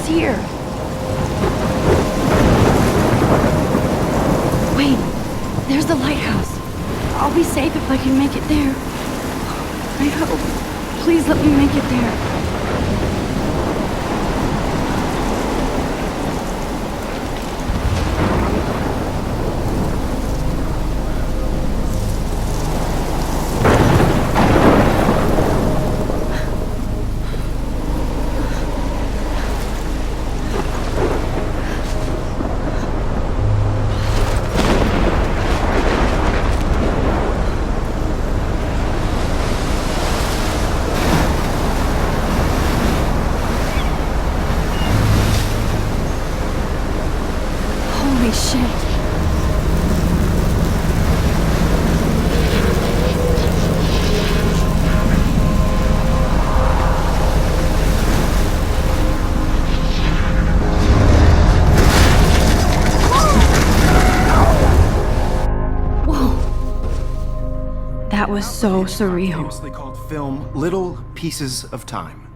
Here. Wait, there's the lighthouse. I'll be safe if I can make it there. I hope. Please let me make it there. That was so surreal. Famously called film Little Pieces of Time.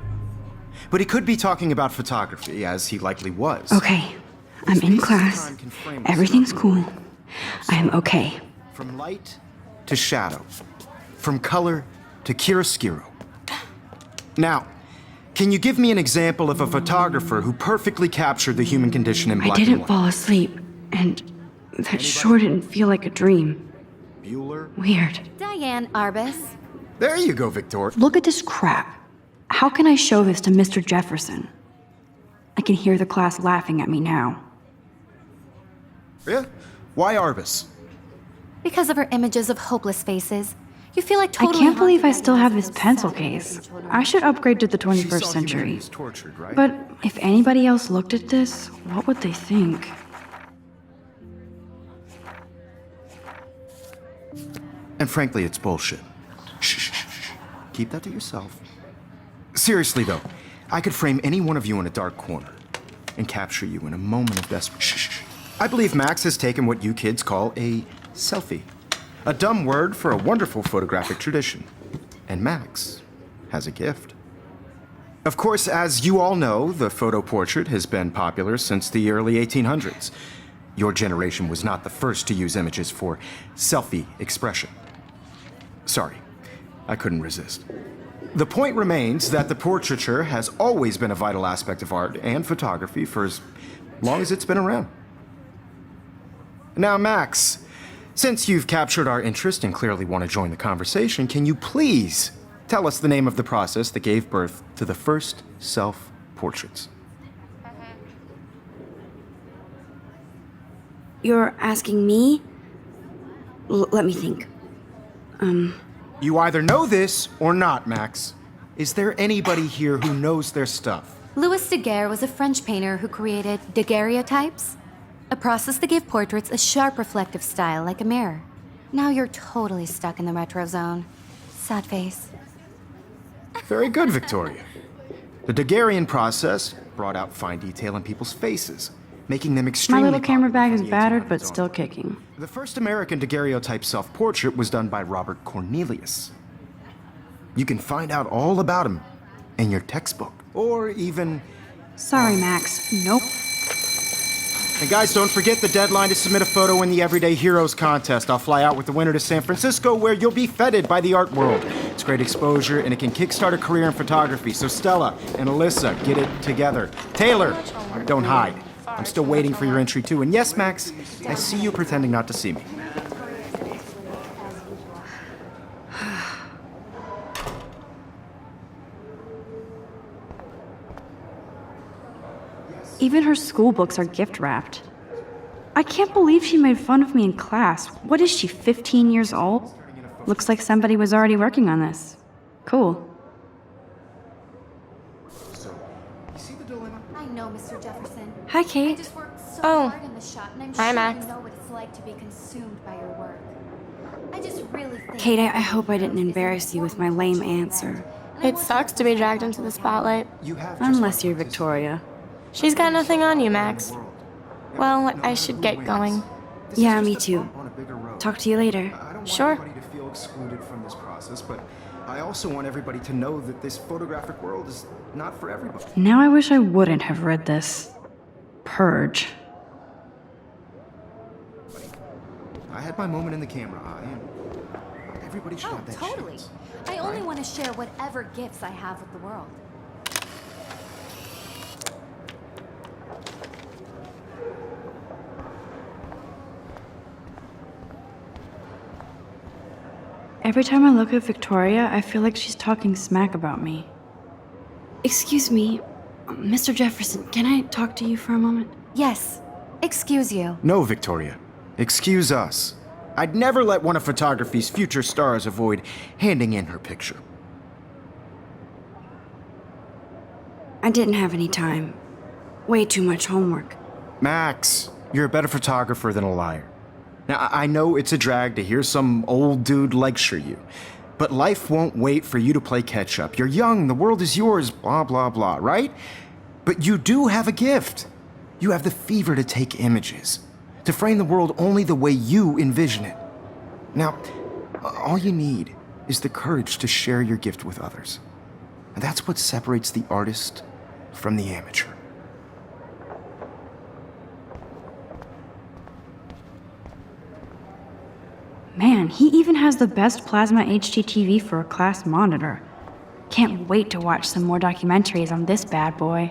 But he could be talking about photography, as he likely was. Okay, I'm in class. Everything's cool. I'm okay. From light to shadow. From color to chiaroscuro. Now, can you give me an example of a photographer who perfectly captured the human condition in black and white? I didn't fall asleep, and that sure didn't feel like a dream. Bueller? Weird. Diane Arbus. There you go, Victor. Look at this crap. How can I show this to Mr. Jefferson? I can hear the class laughing at me now. Yeah? Why Arbus? Because of her images of hopeless faces. You feel like totally I can't believe I haunted by still the have eyes this of those pencil sad case. children. I should upgrade to the She 21st saw century. humanity's tortured, right? But if anybody else looked at this, what would they think? And frankly, it's bullshit. Shh. Keep that to yourself. Seriously, though, I could frame any one of you in a dark corner and capture you in a moment of desperation. Shh. I believe Max has taken what you kids call a selfie. A dumb word for a wonderful photographic tradition. And Max has a gift. Of course, as you all know, the photo portrait has been popular since the early 1800s. Your generation was not the first to use images for selfie expression. Sorry, I couldn't resist. The point remains that the portraiture has always been a vital aspect of art and photography for as long as it's been around. Now, Max, since you've captured our interest and clearly want to join the conversation, can you please tell us the name of the process that gave birth to the first self-portraits? You're asking me? Let me think. You either know this or not, Max. Is there anybody here who knows their stuff? Louis Daguerre was a French painter who created daguerreotypes, a process that gave portraits a sharp reflective style like a mirror. Now you're totally stuck in the retro zone. Sad face. Very good, Victoria. The Daguerrean process brought out fine detail in people's faces, making them My extremely little camera popular bag is from the battered, but 1800s still on. kicking. The first American daguerreotype self-portrait was done by Robert Cornelius. You can find out all about him in your textbook, or even... Sorry, Max. Nope. And guys, don't forget the deadline to submit a photo in the Everyday Heroes contest. I'll fly out with the winner to San Francisco, where you'll be feted by the art world. It's great exposure, and it can kickstart a career in photography. So Stella and Alyssa, get it together. Taylor, don't hide. I'm still waiting for your entry, too. And yes, Max, I see you pretending not to see me. Even her school books are gift wrapped. I can't believe she made fun of me in class. What is she, 15 years old? Looks like somebody was already working on this. Cool. I know, Mr. Jefferson. Hi, I Kate. just worked so Oh. hard in the shop, and I'm Hi, sure Max. you know what it's like to be consumed by your work. I just really think... Kate, I hope I didn't embarrass you with my lame answer. It sucks to be dragged into the spotlight. You have Unless you're Victoria. She's got nothing on you, Max. Well, I should get going. Yeah, me too. Talk to you later. I don't want Sure. anybody to feel excluded from this process, but I also want everybody to know that this photographic world is not for everybody. Now I wish I wouldn't have read this. Purge. I had my moment in the camera eye, and everybody should Oh, have that totally. chance. I only want to share whatever gifts I have with the world. Every time I look at Victoria, I feel like she's talking smack about me. Excuse me, Mr. Jefferson, can I talk to you for a moment? Yes. Excuse you. No, Victoria. Excuse us. I'd never let one of photography's future stars avoid handing in her picture. I didn't have any time. Way too much homework. Max, you're a better photographer than a liar. Now, I know it's a drag to hear some old dude lecture you, but life won't wait for you to play catch up. You're young, the world is yours, blah, blah, blah, right? But you do have a gift. You have the fever to take images, to frame the world only the way you envision it. Now, all you need is the courage to share your gift with others. And that's what separates the artist from the amateur. Man, he even has the best plasma HDTV for a class monitor. Can't wait to watch some more documentaries on this bad boy.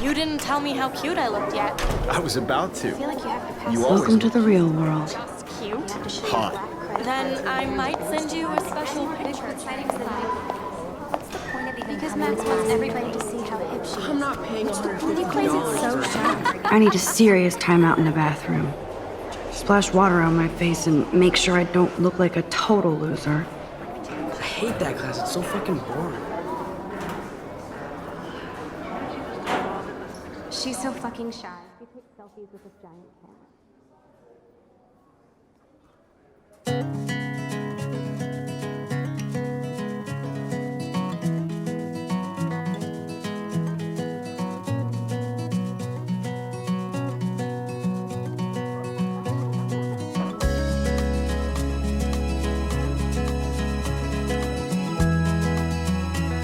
You didn't tell me how cute I looked yet. I was about to. I feel like you have to pass You Welcome always to the real world. Just cute. hot. Then I might send you a special picture. What's the point of even because Max wants everybody to see how hip she is. I'm not paying $150. He plays it so shy. I need a serious timeout in the bathroom. Splash water on my face and make sure I don't look like a total loser. I hate that class. It's so fucking boring. She's so fucking shy. She takes selfies with this giant cat.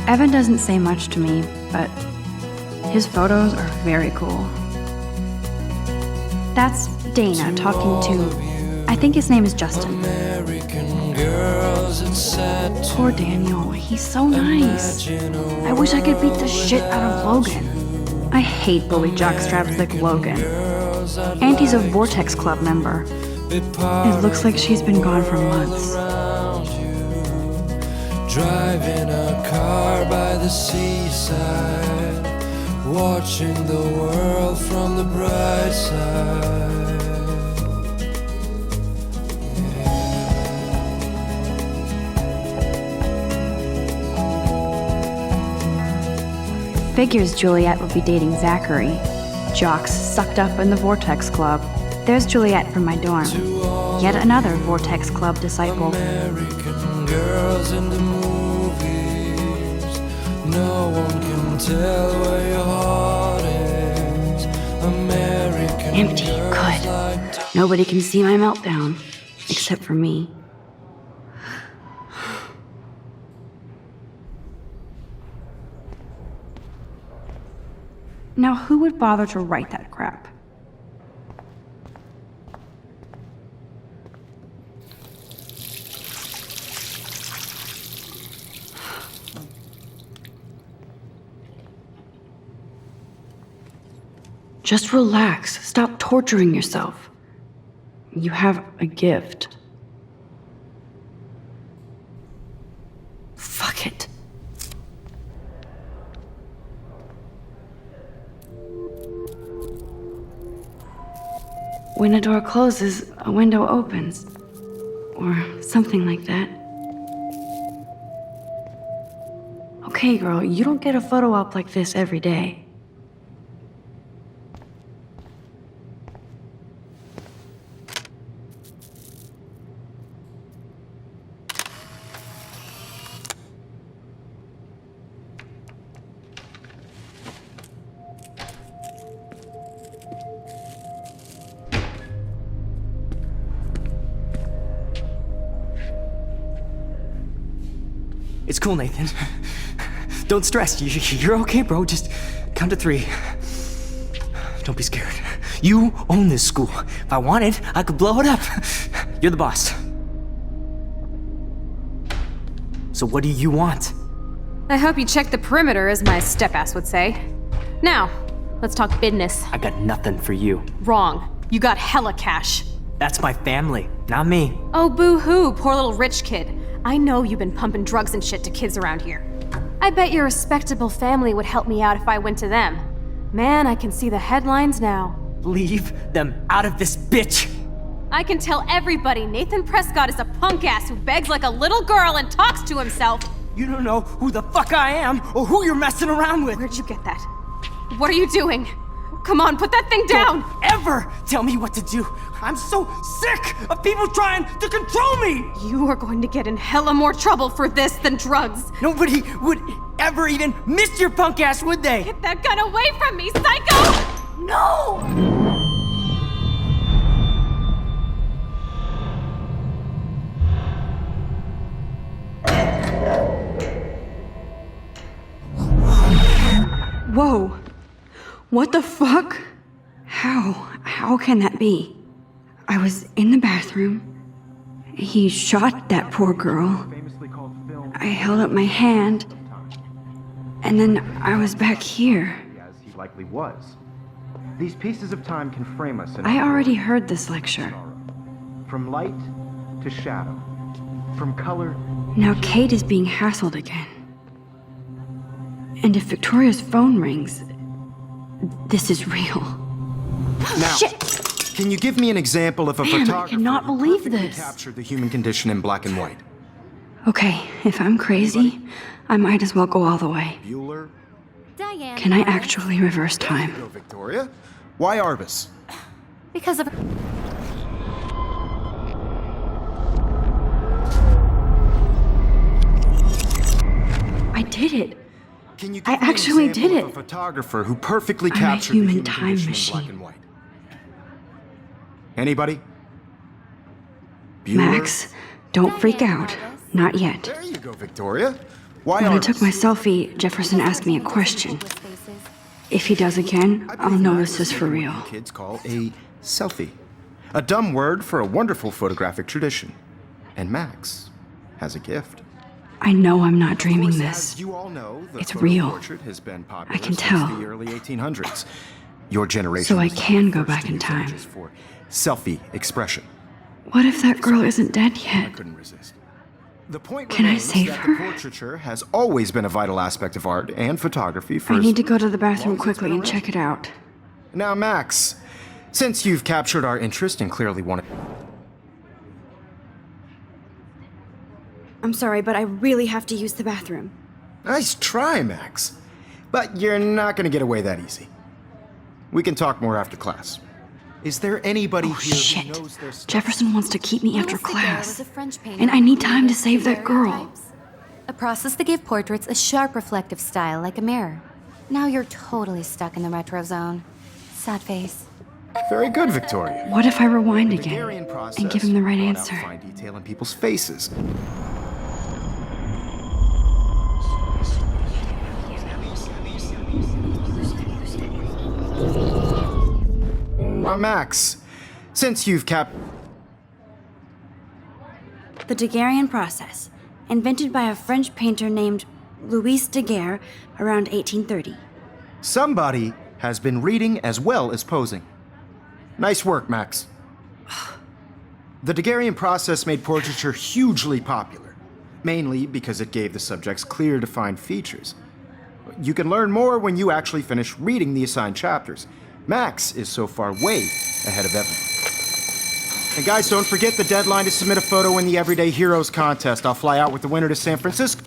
Evan doesn't say much to me, but his photos are very cool. That's Dana talking to, I think his name is Justin. American girls, it's sad to Poor Daniel, he's so nice. I wish I could beat the shit out of Logan. I hate bully jockstraps like Logan. Auntie's a Vortex Club member. It looks like she's been gone for months. Driving a car by the seaside, watching the world from the bright side. Figures Juliet would be dating Zachary. Jocks sucked up in the Vortex Club. There's Juliet from my dorm. Yet another Vortex Club disciple. American girls in the movies, no one can tell where your heart is. American Empty, girls good. like Nobody can see my meltdown, except for me. Now, who would bother to write that crap? Just relax. Stop torturing yourself. You have a gift. Fuck it. When a door closes, a window opens. Or something like that. Okay, girl, you don't get a photo op like this every day. It's cool, Nathan. Don't stress. You're okay, bro. Just count to 3. Don't be scared. You own this school. If I wanted, I could blow it up. You're the boss. So what do you want? I hope you checked the perimeter, as my step-ass would say. Now, let's talk business. I got nothing for you. Wrong. You got hella cash. That's my family, not me. Oh, boo-hoo, poor little rich kid. I know you've been pumping drugs and shit to kids around here. I bet your respectable family would help me out if I went to them. Man, I can see the headlines now. Leave them out of this bitch! I can tell everybody Nathan Prescott is a punk ass who begs like a little girl and talks to himself. You don't know who the fuck I am or who you're messing around with. Where'd you get that? What are you doing? Come on, put that thing down! Don't ever tell me what to do. I'm so sick of people trying to control me! You are going to get in hella more trouble for this than drugs. Nobody would ever even miss your punk ass, would they? Get that gun away from me, psycho! No! Whoa. What the fuck? How can that be? I was in the bathroom. He shot that poor girl. I held up my hand. And then I was back here. As he likely was. These pieces of time can frame us in I already heard this lecture. from light to shadow, from color. Now Kate is being hassled again. And if Victoria's phone rings, this is real. Now, Shit! can you give me an example of a Man, I photographer cannot who believe perfectly this. captured the human condition in black and white? Okay, if I'm crazy, I might as well go all the way. Bueller? Diane. Can I actually reverse time? Go, Victoria. Why Arbus? Because of. I did it. Can you I give me an actually example did of it. a photographer who perfectly I'm a captured human the human time condition in black machine. and white? Anybody? Bueller? Max, don't freak out. Not yet. There you go, Victoria. Why When I Arbus? took my selfie, Jefferson asked me a question. If he does again, I I'll believe know that this is for what real. you kids call a selfie. A dumb word for a wonderful photographic tradition. And Max has a gift. I know I'm not dreaming Of course, this. as you all know, the It's photo real. portrait has been popular I can since tell. the early 1800s. Your generation So I was the can go first back to in use time. images for selfie expression. What if that girl isn't dead I yet? couldn't resist. The point Can I remains save that her? the portraiture has always been a vital aspect of art and photography for I as need to go to the long bathroom as it's quickly been and check it out. Now, Max, since you've captured our interest and clearly want to... I'm sorry, but I really have to use the bathroom. Nice try, Max. But you're not going to get away that easy. We can talk more after class. Is there anybody Oh here shit. who knows their stuff? Jefferson wants to keep me after Louis Daguerre class. was a French painter And I who need time to created save that girl. daguerreotypes, a process that gave portraits a sharp reflective style like a mirror. Now you're totally stuck in the retro zone. Sad face. Very good, Victoria. What if I rewind The again Daguerrean process and give him the right brought out answer? fine detail in people's faces. Max, since you've The Daguerrean process, invented by a French painter named Louis Daguerre around 1830. somebody has been reading as well as posing. Nice work, Max. The Daguerrean process made portraiture hugely popular, mainly because it gave the subjects clear, defined features. You can learn more when you actually finish reading the assigned chapters. Max is so far way ahead of everyone. And guys, don't forget the deadline to submit a photo in the Everyday Heroes contest. I'll fly out with the winner to San Francisco,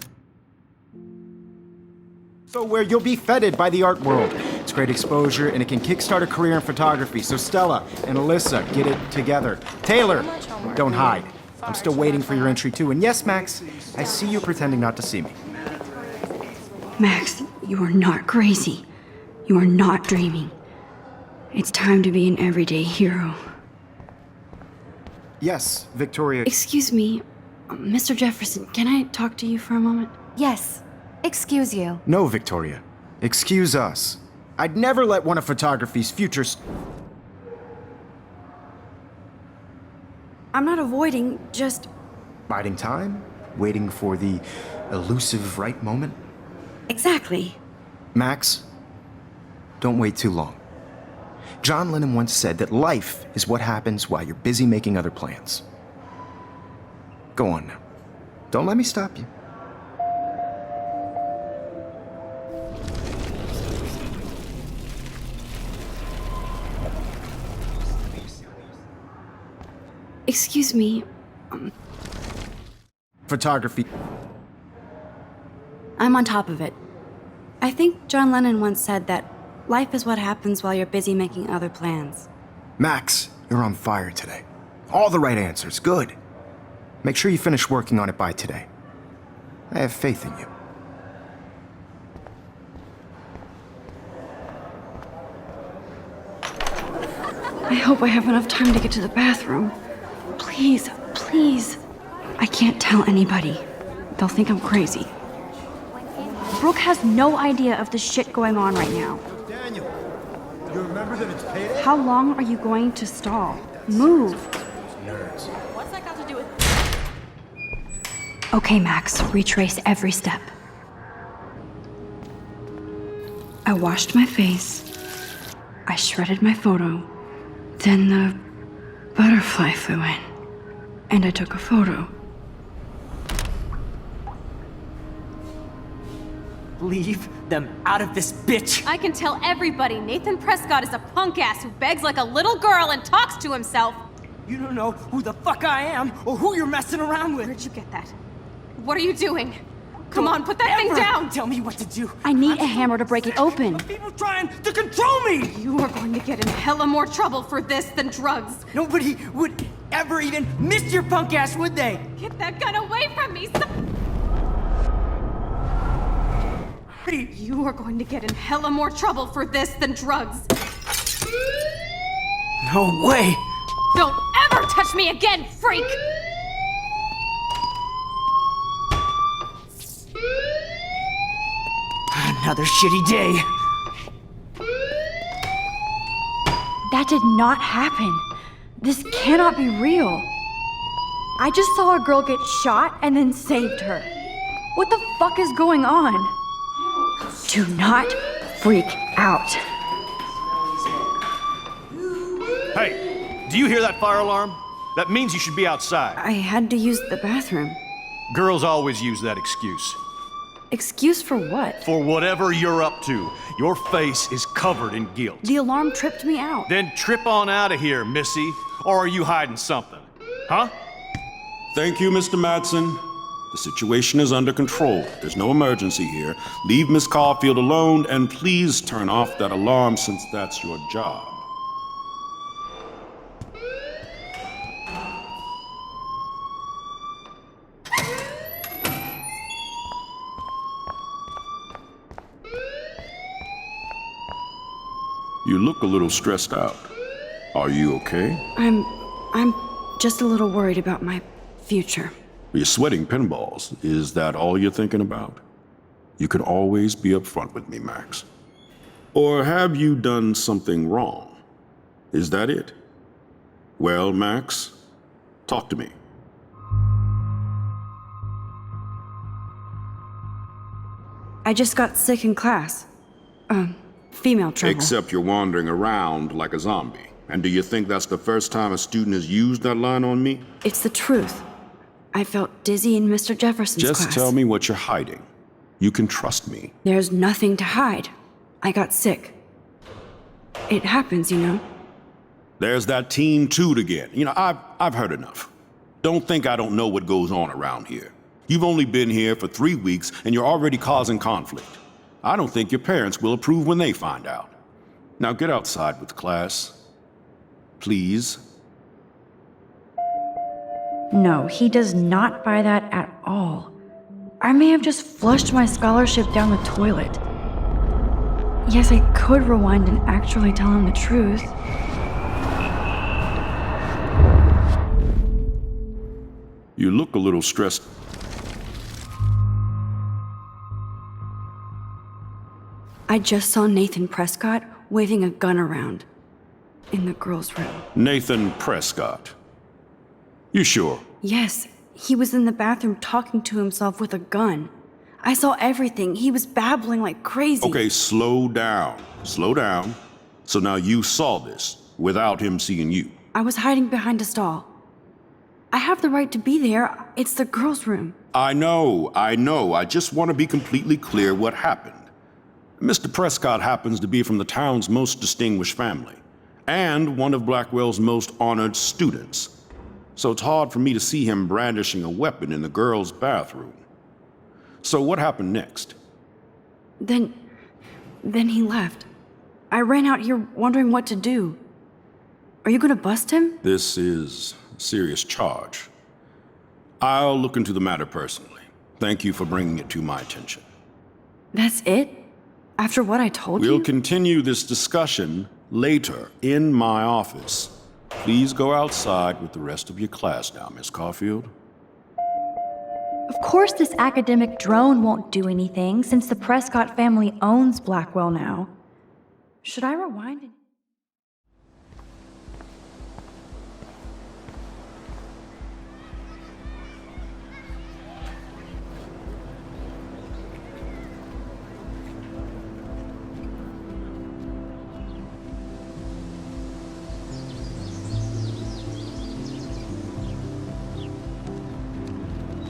where you'll be feted by the art world. It's great exposure, and it can kickstart a career in photography. So Stella and Alyssa, get it together. Taylor, don't hide. I'm still waiting for your entry too. And yes, Max, I see you pretending not to see me. Max, you are not crazy. You are not dreaming. It's time to be an everyday hero. Yes, Victoria. Excuse me, Mr. Jefferson, can I talk to you for a moment? Yes. Excuse you. No, Victoria. Excuse us. I'd never let one of photography's futures. I'm not avoiding, just... Biding time? Waiting for the elusive right moment? Exactly. Max, don't wait too long. John Lennon once said that life is what happens while you're busy making other plans. Go on now. Don't let me stop you. Excuse me, Photography. I'm on top of it. I think John Lennon once said that life is what happens while you're busy making other plans. Max, you're on fire today. All the right answers. Good. Make sure you finish working on it by today. I have faith in you. I hope I have enough time to get to the bathroom. Please, please. I can't tell anybody. They'll think I'm crazy. Brooke has no idea of the shit going on right now. Daniel, you remember that it's payday? How long are you going to stall? Move. Okay, Max, retrace every step. I washed my face. I shredded my photo. Then the butterfly flew in. And I took a photo. Leave them out of this bitch! I can tell everybody Nathan Prescott is a punk ass who begs like a little girl and talks to himself. You don't know who the fuck I am or who you're messing around with. Where'd you get that? What are you doing? Come on, put that thing Ever down! Tell me what to do. I need a hammer to break it open. People trying to control me! You are going to get in hella more trouble for this than drugs. Nobody would ever even miss your punk ass, would they? Get that gun away from me! You are going to get in hella more trouble for this than drugs. No way! Don't ever touch me again, freak! Another shitty day. That did not happen. This cannot be real. I just saw a girl get shot and then saved her. What the fuck is going on? Do not freak out. Hey, do you hear that fire alarm? That means you should be outside. I had to use the bathroom. Girls always use that excuse. Excuse for what? For whatever you're up to. Your face is covered in guilt. The alarm tripped me out. Then trip on out of here, Missy. Or are you hiding something? Huh? Thank you, Mr. Madsen. The situation is under control. There's no emergency here. Leave Miss Caulfield alone, and please turn off that alarm since that's your job. You look a little stressed out. Are you okay? I'm just a little worried about my future. You're sweating pinballs. Is that all you're thinking about? You can always be upfront with me, Max. Or have you done something wrong? Is that it? Well, Max, talk to me. I just got sick in class. Female trouble. Except you're wandering around like a zombie. And do you think that's the first time a student has used that line on me? It's the truth. I felt dizzy in Mr. Jefferson's class. Just tell me what you're hiding. You can trust me. There's nothing to hide. I got sick. It happens, you know. There's that teen toot again. You know, I've heard enough. Don't think I don't know what goes on around here. You've only been here for 3 weeks and you're already causing conflict. I don't think your parents will approve when they find out. Now get outside with class. Please. No, he does not buy that at all. I may have just flushed my scholarship down the toilet. Yes, I could rewind and actually tell him the truth. You look a little stressed. I just saw Nathan Prescott waving a gun around in the girls' room. Nathan Prescott. You sure? Yes, he was in the bathroom talking to himself with a gun. I saw everything. He was babbling like crazy. Okay, slow down. Slow down. So now you saw this without him seeing you. I was hiding behind a stall. I have the right to be there. It's the girls' room. I know. I just want to be completely clear what happened. Mr. Prescott happens to be from the town's most distinguished family, and one of Blackwell's most honored students. So it's hard for me to see him brandishing a weapon in the girls' bathroom. So what happened next? Then he left. I ran out here wondering what to do. Are you gonna bust him? This is a serious charge. I'll look into the matter personally. Thank you for bringing it to my attention. That's it? After what I told you? We'll continue this discussion later in my office. Please go outside with the rest of your class now, Miss Caulfield. Of course this academic drone won't do anything since the Prescott family owns Blackwell now. Should I rewind and...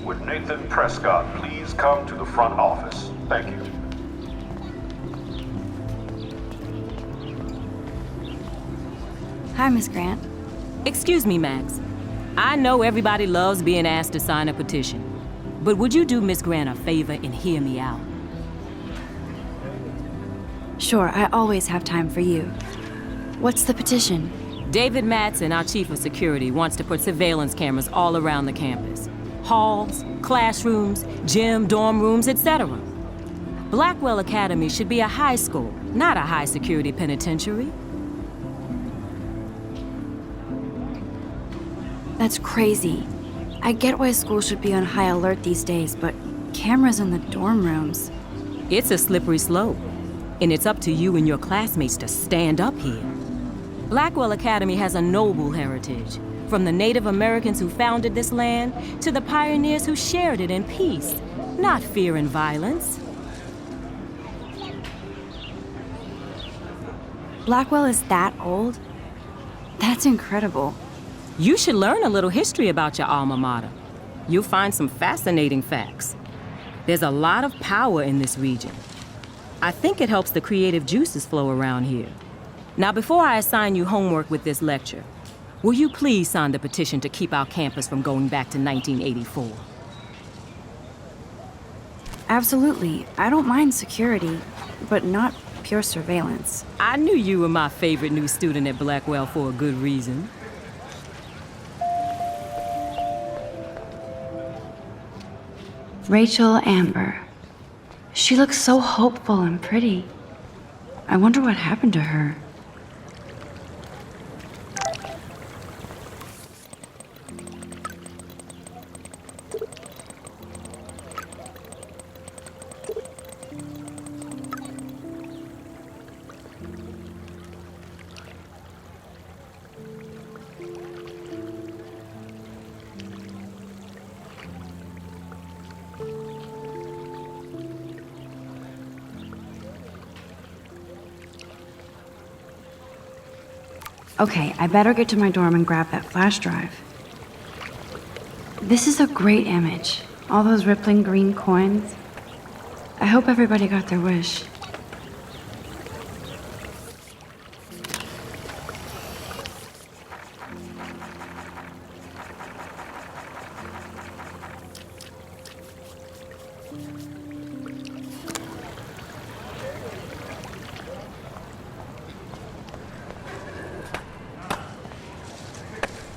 Would Nathan Prescott please come to the front office? Thank you. Hi, Miss Grant. Excuse me, Max. I know everybody loves being asked to sign a petition, but would you do Miss Grant a favor and hear me out? Sure, I always have time for you. What's the petition? David Madsen, our chief of security, wants to put surveillance cameras all around the campus. Halls, classrooms, gym, dorm rooms, etc. Blackwell Academy should be a high school, not a high-security penitentiary. That's crazy. I get why schools should be on high alert these days, but cameras in the dorm rooms... It's a slippery slope, and it's up to you and your classmates to stand up here. Blackwell Academy has a noble heritage, From the Native Americans who founded this land to the pioneers who shared it in peace, not fear and violence. Blackwell is that old? That's incredible. You should learn a little history about your alma mater. You'll find some fascinating facts. There's a lot of power in this region. I think it helps the creative juices flow around here. Now, before I assign you homework with this lecture, will you please sign the petition to keep our campus from going back to 1984? Absolutely. I don't mind security, but not pure surveillance. I knew you were my favorite new student at Blackwell for a good reason. Rachel Amber. She looks so hopeful and pretty. I wonder what happened to her. Okay, I better get to my dorm and grab that flash drive. This is a great image. All those rippling green coins. I hope everybody got their wish.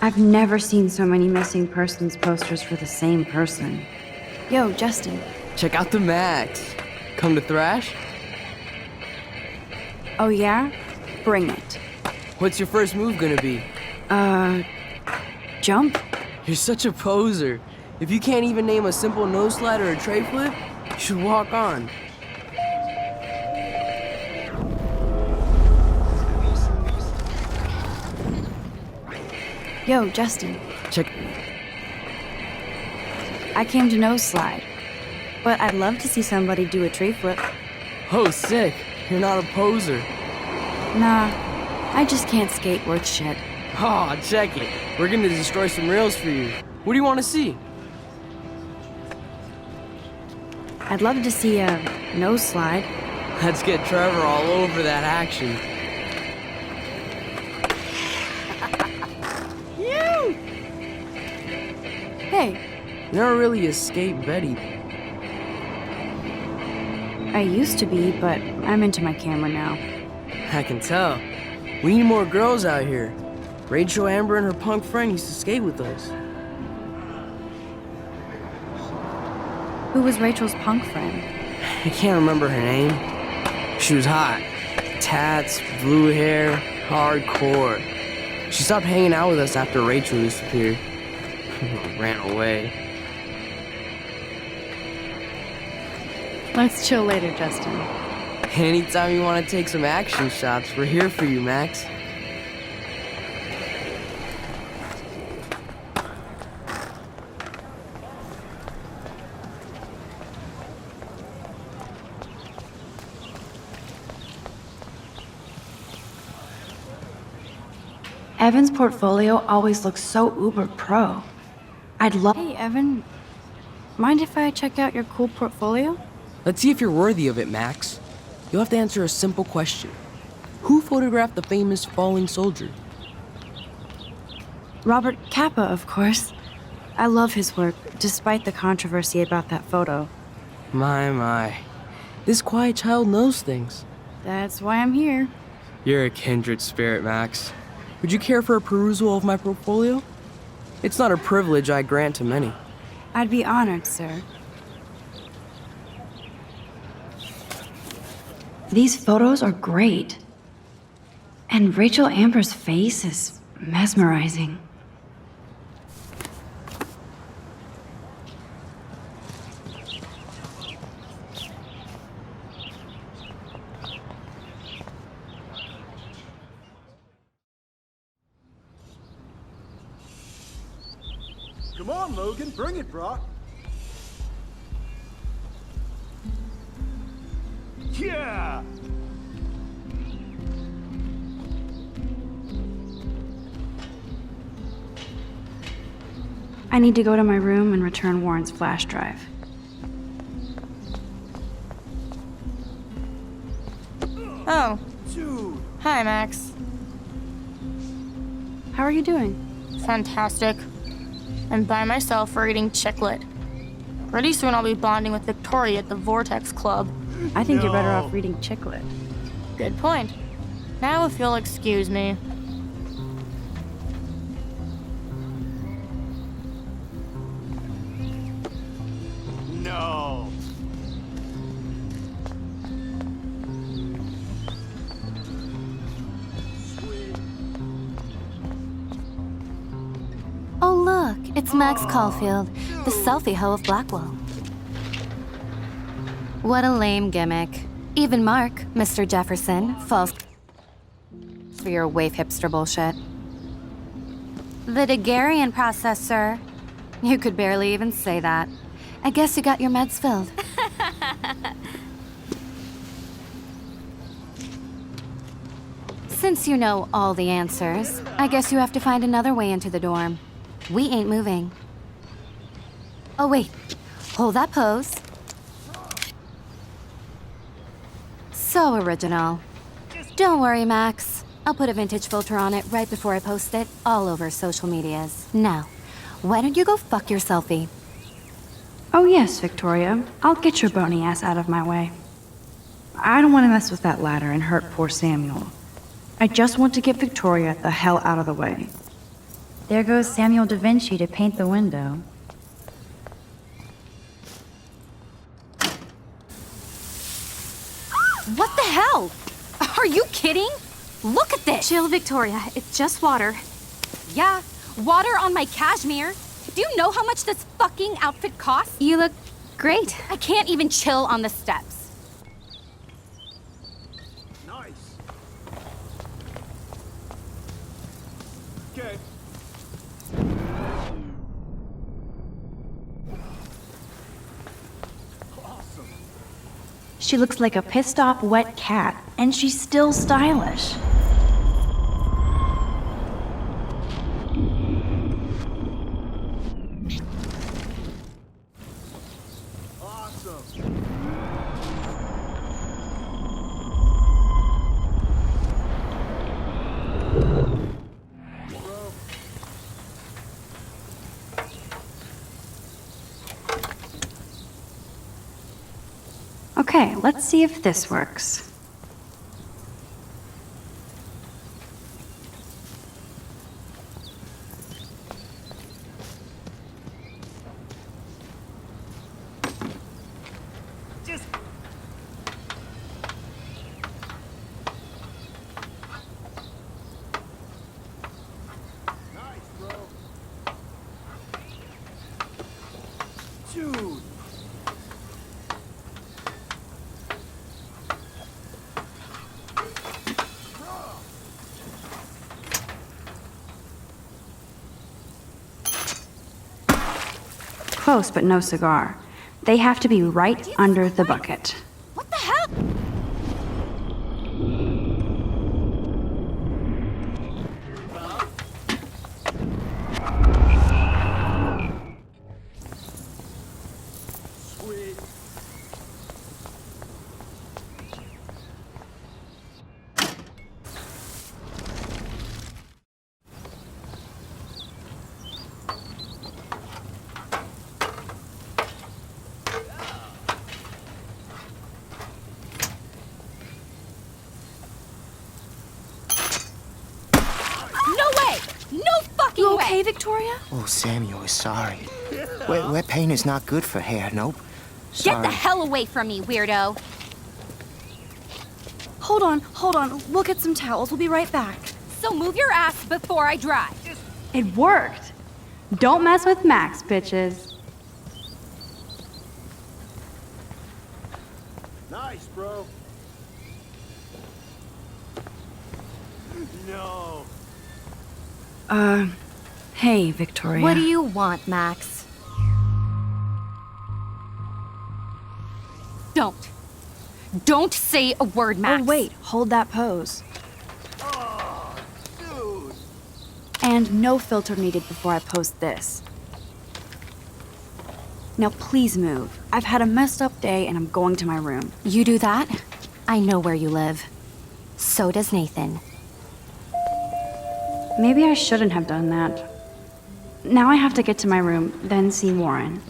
I've never seen so many missing persons posters for the same person. Yo, Justin. Check out the Max. Come to thrash? Oh yeah? Bring it. What's your first move gonna be? Jump? You're such a poser. If you can't even name a simple nose slide or a tray flip, you should walk on. Yo, Justin. Check. I came to nose slide, but I'd love to see somebody do a tree flip. Oh, sick. You're not a poser. Nah, I just can't skate worth shit. Aw, check it. We're gonna destroy some rails for you. What do you want to see? I'd love to see a nose slide. Let's get Trevor all over that action. Hey. You're not really a skate Betty. I used to be, but I'm into my camera now. I can tell. We need more girls out here. Rachel Amber and her punk friend used to skate with us. Who was Rachel's punk friend? I can't remember her name. She was hot. Tats, blue hair, hardcore. She stopped hanging out with us after Rachel disappeared. Ran away. Let's chill later, Justin. Anytime you want to take some action shots, we're here for you, Max. Evan's portfolio always looks so uber pro. I'd love— Hey, Evan. Mind if I check out your cool portfolio? Let's see if you're worthy of it, Max. You'll have to answer a simple question. Who photographed the famous falling soldier? Robert Capa, of course. I love his work, despite the controversy about that photo. My. This quiet child knows things. That's why I'm here. You're a kindred spirit, Max. Would you care for a perusal of my portfolio? It's not a privilege I grant to many. I'd be honored, sir. These photos are great. And Rachel Amber's face is mesmerizing. Come on, Logan, bring it, Brock. Yeah! I need to go to my room and return Warren's flash drive. Oh. Hi, Max. How are you doing? Fantastic. I'm by myself reading Chicklet. Pretty soon I'll be bonding with Victoria at the Vortex Club. I think you're better off reading Chicklet. Good point. Now if you'll excuse me. No. Oh, look, it's Max Caulfield, the selfie hoe of Blackwell. What a lame gimmick. Even Mark, Mr. Jefferson, falls for your wave hipster bullshit. The Daguerrean process, sir. You could barely even say that. I guess you got your meds filled. Since you know all the answers, I guess you have to find another way into the dorm. We ain't moving. Oh, wait. Hold that pose. So original. Don't worry, Max. I'll put a vintage filter on it right before I post it all over social medias. Now, why don't you go fuck your selfie? Oh yes, Victoria. I'll get your bony ass out of my way. I don't want to mess with that ladder and hurt poor Samuel. I just want to get Victoria the hell out of the way. There goes Samuel da Vinci to paint the window. What the hell? Are you kidding? Look at this! Chill, Victoria. It's just water. Yeah, water on my cashmere. Do you know how much this fucking outfit costs? You look great. I can't even chill on the steps. Nice. Okay. Awesome. She looks like a pissed off wet cat, and she's still stylish. Okay, let's see if this works. Dude. Close, but no cigar. They have to be right under the bucket. What the hell? Sweet. You okay, Victoria? Oh, Samuel is sorry. Wet paint is not good for hair, nope. Get the hell away from me, weirdo! Hold on. We'll get some towels. We'll be right back. So move your ass before I drive. It worked. Don't mess with Max, bitches. Nice, bro. No. Hey, Victoria. What do you want, Max? Don't say a word, Max. Oh, wait. Hold that pose. Oh, dude. And no filter needed before I post this. Now please move. I've had a messed up day and I'm going to my room. You do that? I know where you live. So does Nathan. Maybe I shouldn't have done that. Now I have to get to my room, then see Warren.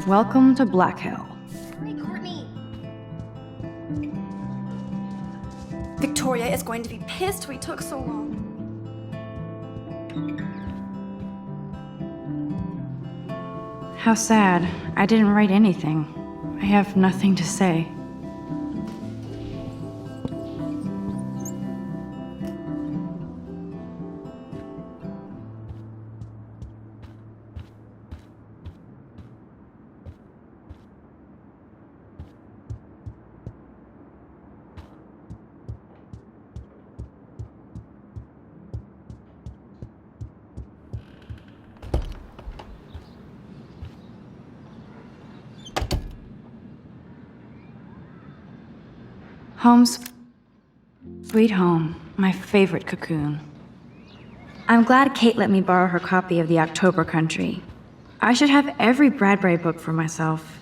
Welcome to Black Hill. Hurry, Courtney. Victoria is going to be pissed we took so long. How sad. I didn't write anything. I have nothing to say. Home's sweet home, my favorite cocoon. I'm glad Kate let me borrow her copy of The October Country. I should have every Bradbury book for myself.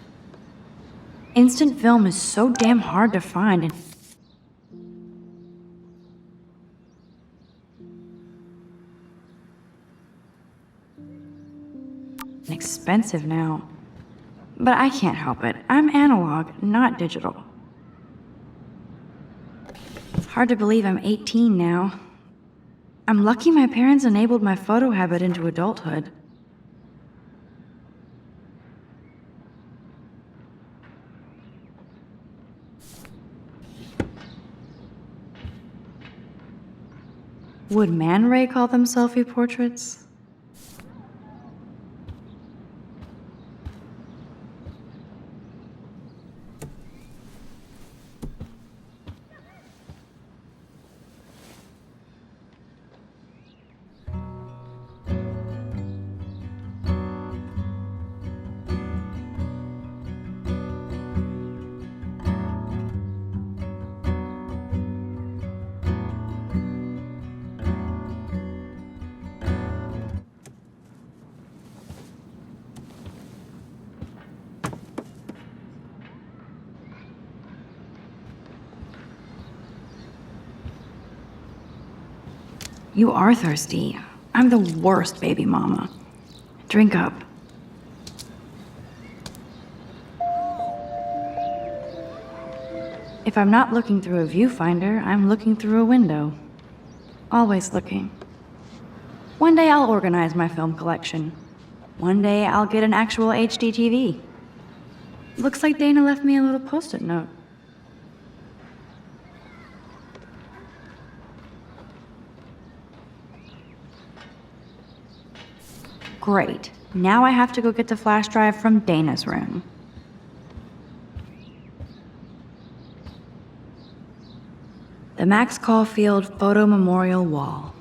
Instant film is so damn hard to find and expensive now. But I can't help it. I'm analog, not digital. Hard to believe I'm 18 now. I'm lucky my parents enabled my photo habit into adulthood. Would Man Ray call them selfie portraits? You are thirsty. I'm the worst baby mama. Drink up. If I'm not looking through a viewfinder, I'm looking through a window. Always looking. One day I'll organize my film collection. One day I'll get an actual HD TV. Looks like Dana left me a little post-it note. Great. Now I have to go get the flash drive from Dana's room. The Max Caulfield Photo Memorial Wall.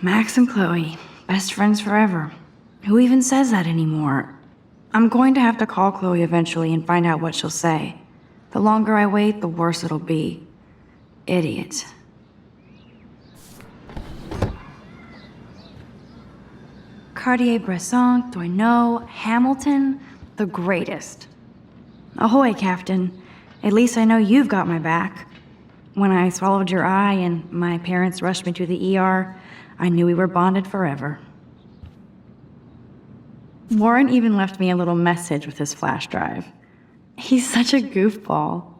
Max and Chloe, best friends forever. Who even says that anymore? I'm going to have to call Chloe eventually and find out what she'll say. The longer I wait, the worse it'll be. Idiot. Cartier-Bresson, Doisneau, Hamilton, the greatest. Ahoy, Captain. At least I know you've got my back. When I swallowed your eye and my parents rushed me to the ER, I knew we were bonded forever. Warren even left me a little message with his flash drive. He's such a goofball.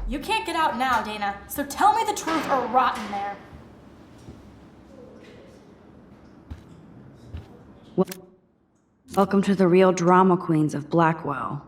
You can't get out now, Dana, so tell me the truth or rot in there. Welcome to the real drama queens of Blackwell.